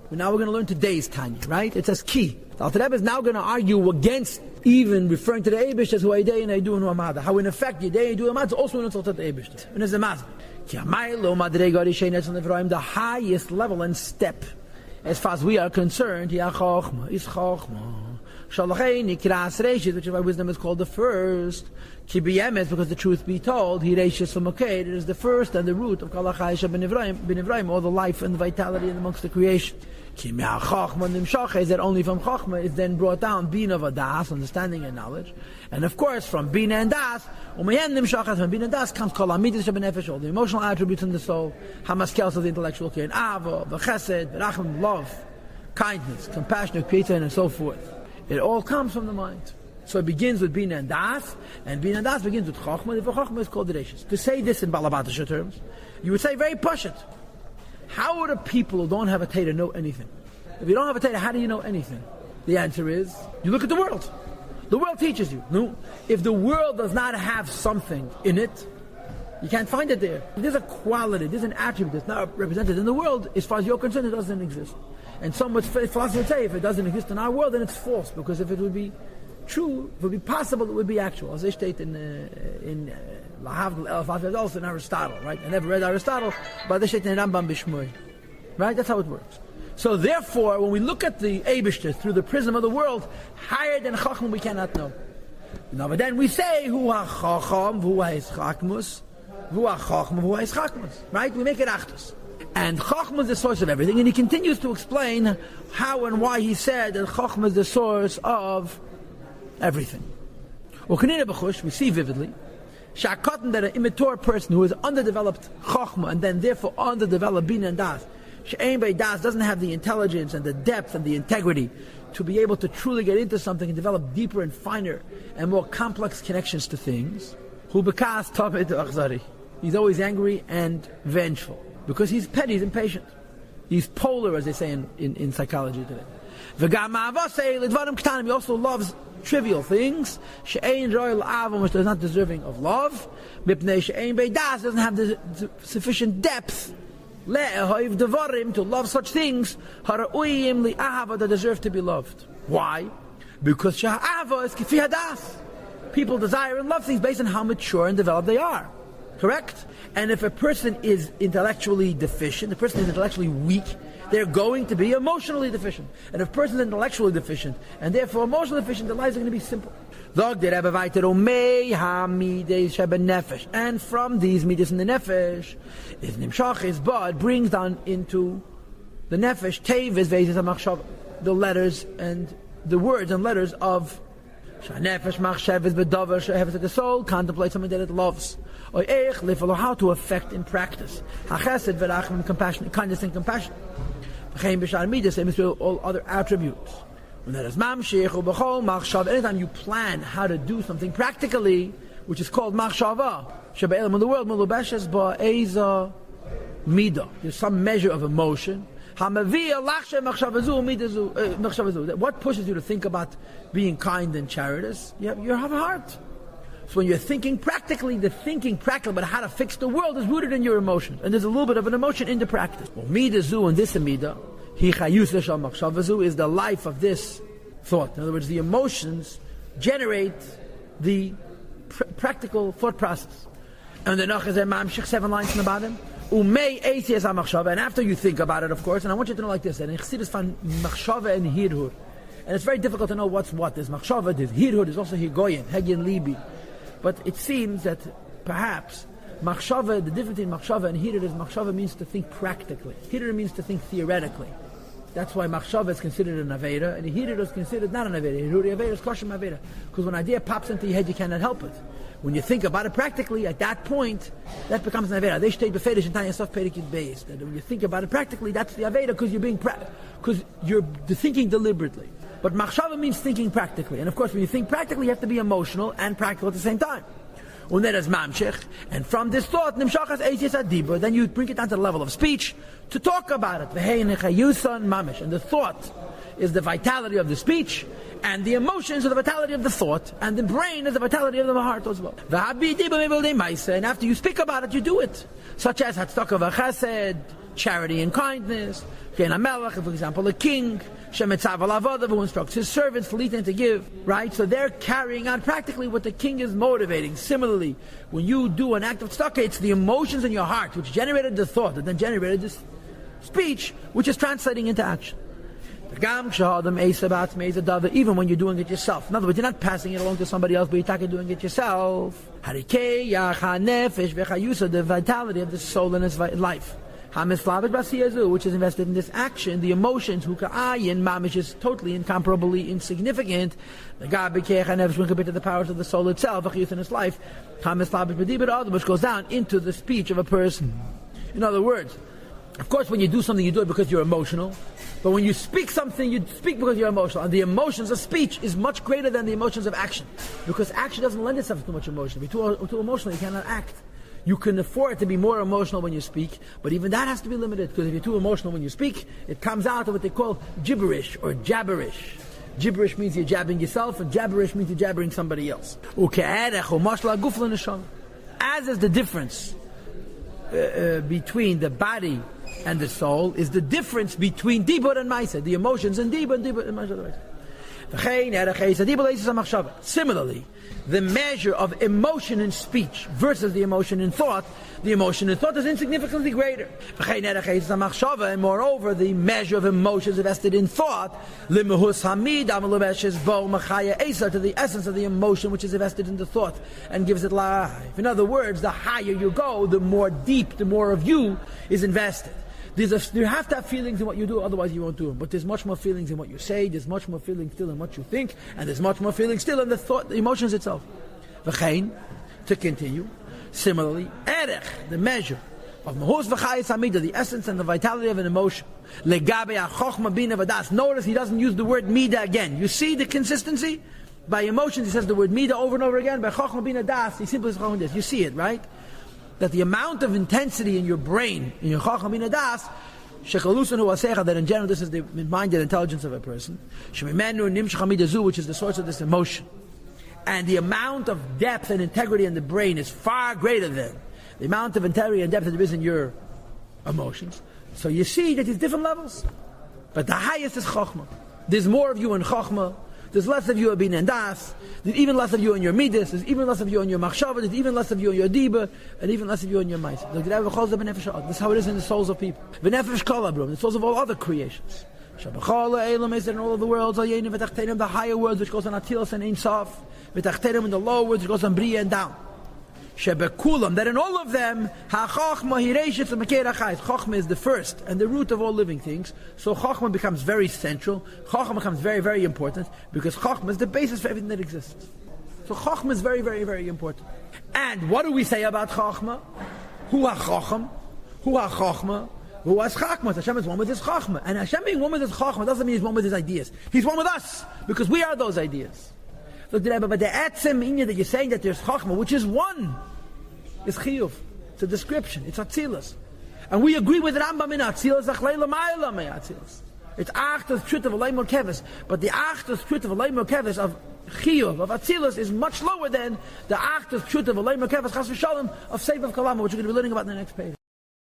Now we're going to learn today's Tanya, right? It says ki. The Alter Rebbe is now going to argue against even referring to the Eibush as Huaydei and Eidu and Huamada. How in effect Yedei and Eidu and Huamada is also an insult to the Eibush. And there's a mazbeh. The highest level and step, as far as we are concerned, is Chochmah. Which is why wisdom is called the first. Because the truth be told, it is the first and the root of all the life and the vitality amongst the creation. Is that only from Chochmah is then brought down Bina Vadas, understanding and knowledge. And of course, from Bina and Das, from Bina and Das comes Kol HaMidas Shebenefesh, all the emotional attributes in the soul, Hamaskel, so the intellectual care, and Ava, V'chesed, V'racham, love, kindness, compassion, creator, and so forth. It all comes from the mind. So it begins with Bina and Das, and Bina and Das begins with Chochmah. Therefore, Chochmah is called Reishis. To say this in Balabatisha terms, you would say very Pashut. How would a people who don't have a Torah know anything? If you don't have a Torah, how do you know anything? The answer is, you look at the world. The world teaches you. No. If the world does not have something in it, you can't find it there. If there's a quality, there's an attribute that's not represented in the world, as far as you're concerned, it doesn't exist. And some philosophers would say, if it doesn't exist in our world, then it's false, because if it would be true, if it would be possible, it would be actual. As they state in also in Aristotle, right? I never read Aristotle, but they state in Rambam Bishmoi. Right? That's how it works. So therefore, when we look at the Eibishter through the prism of the world, higher than Chacham we cannot know. Now, but then we say, Hu ha-Chacham, Hu ha-Chachmus, Hu ha-Chacham, Hu ha-Chachmus. Right? We make it Achdus. And Chachma is the source of everything. And he continues to explain how and why he said that Chachma is the source of everything. We see vividly that an immature person who is underdeveloped Chachma and then therefore underdeveloped Bina and Das, She'ein bei Das doesn't have the intelligence and the depth and the integrity to be able to truly get into something and develop deeper and finer and more complex connections to things. He's always angry and vengeful. Because he's petty, he's impatient. He's polar, as they say in psychology today. He also loves trivial things, which is not deserving of love. Doesn't have the sufficient depth to love such things that deserve to be loved. Why? Because people desire and love things based on how mature and developed they are. Correct? And if a person is intellectually deficient, the person is intellectually weak, they're going to be emotionally deficient. And if a person is intellectually deficient, and therefore emotionally deficient, their lives are going to be simple. And from these midas in the nefesh, is nimshach, but brings down into the nefesh, the letters and the words and letters of the soul contemplates something that it loves. How to affect in practice. Compassion, kindness and compassion. Same with all other attributes. Anytime you plan how to do something practically, which is called machshava, in the world, there's some measure of emotion. What pushes you to think about being kind and charitous? You have a heart. So when you're thinking practically, the thinking practical about how to fix the world is rooted in your emotions. And there's a little bit of an emotion in the practice. Well, midazu and this amida, is the life of this thought. In other words, the emotions generate the practical thought process. And the Nach is a mamshich, 7 lines in the bottom. And after you think about it, of course, and I want you to know like this, and in Chassidus find machshava and hirhur. And it's very difficult to know what's what. There's machshava, there's hirhur, there's also hirgoyen, hegin libi. But it seems that perhaps machshava, the difference between machshava and hirhur is machshava means to think practically. Hirhur means to think theoretically. That's why machshava is considered an avera, and hirhur is considered not an avera. Hirhur avera is kosher avera. Because when an idea pops into your head, you cannot help it. When you think about it practically, at that point, that becomes an avera. They state befedish and Tanya stuff pedikid based. That when you think about it practically, that's the avera because you're being because you're thinking deliberately. But machshava means thinking practically, and of course, when you think practically, you have to be emotional and practical at the same time. And then as mamshech, and from this thought, nimshachas eisias adibur, then you bring it down to the level of speech to talk about it. Mamish, and the thought is the vitality of the speech, and the emotions are the vitality of the thought, and the brain is the vitality of the heart as well. And after you speak about it, you do it. Such as Hatzdaka v'chesed, charity and kindness. For example, a king who instructs his servants to give, right? So they're carrying out practically what the king is motivating. Similarly, when you do an act of tzedakah, it's the emotions in your heart which generated the thought that then generated this speech, which is translating into action. Even when you're doing it yourself. In other words, you're not passing it along to somebody else, but you're doing it yourself. The vitality of the soul and its life, which is invested in this action, the emotions, mamish, is totally incomparably insignificant. When compared to the powers of the soul itself, in its life, which goes down into the speech of a person. In other words, of course, when you do something, you do it because you're emotional. But when you speak something, you speak because you're emotional. And the emotions of speech is much greater than the emotions of action. Because action doesn't lend itself to too much emotion. If you're too emotional, you cannot act. You can afford to be more emotional when you speak, but even that has to be limited. Because if you're too emotional when you speak, it comes out of what they call gibberish or jabberish. Gibberish means you're jabbing yourself, and jabberish means you're jabbering somebody else. As is the difference between the body and the soul, is the difference between dibur and ma'aseh, the emotions in dibur and ma'aseh. Similarly, the measure of emotion in speech versus the emotion in thought is insignificantly greater. And moreover, the measure of emotions invested in thought, to the essence of the emotion which is invested in the thought and gives it life. In other words, the higher you go, the more deep, the more of you is invested. You have to have feelings in what you do, otherwise you won't do them. But there's much more feelings in what you say, there's much more feelings still in what you think, and there's much more feelings still in the thought, the emotions itself. V'chein, to continue, similarly, erech, the measure of mahus v'chayis hamida, the essence and the vitality of an emotion. Legabe ha'chochma bina v'das. Notice he doesn't use the word mida again. You see the consistency? By emotions he says the word mida over and over again. By chochma bina das, he simply says chochma das. You see it, right? That the amount of intensity in your brain, in your chacham bin adas, shekalusan hu asecha, that in general this is the mind and intelligence of a person, shemimenu nimshach midazu, which is the source of this emotion, and the amount of depth and integrity in the brain is far greater than the amount of integrity and depth that there is in your emotions. So you see that there's different levels, but the highest is chachma. There's more of you in chachma. There's less of you in bin and das. There's even less of you in your midas. There's even less of you in your machshava. There's even less of you in your diba, and even less of you in your ma'aseh. This is how it is in the souls of people. The souls of all other creations. In all of the worlds, the higher worlds which goes on Atilos and Ein Sof, in the lower worlds which goes on Bria and down. That in all of them, Chochma is the first and the root of all living things. So Chochma becomes very central. Chochma becomes very, very important, because Chochma is the basis for everything that exists. So Chochma is very, very, very important. And what do we say about Chochma? Hu ha-Chocham, Hu ha-Chochma, Hu ha-Chachma. Hashem is one with his Chochma. And Hashem being one with his Chochma doesn't mean he's one with his ideas. He's one with us, because we are those ideas. So the Rebbe, but the etzem inya that you're saying that there's chachma, which is one, is chiyuv. It's a description. It's atzilus, and we agree with Rambam in atzilus achleila ma'ila me atzilus. It's achtas trut of alay keves, but the achtas trut of alay keves of chiyuv of atzilus is much lower than the achtas trut of alay keves chas v'shalom of seif of kalama, which we're going to be learning about in the next page.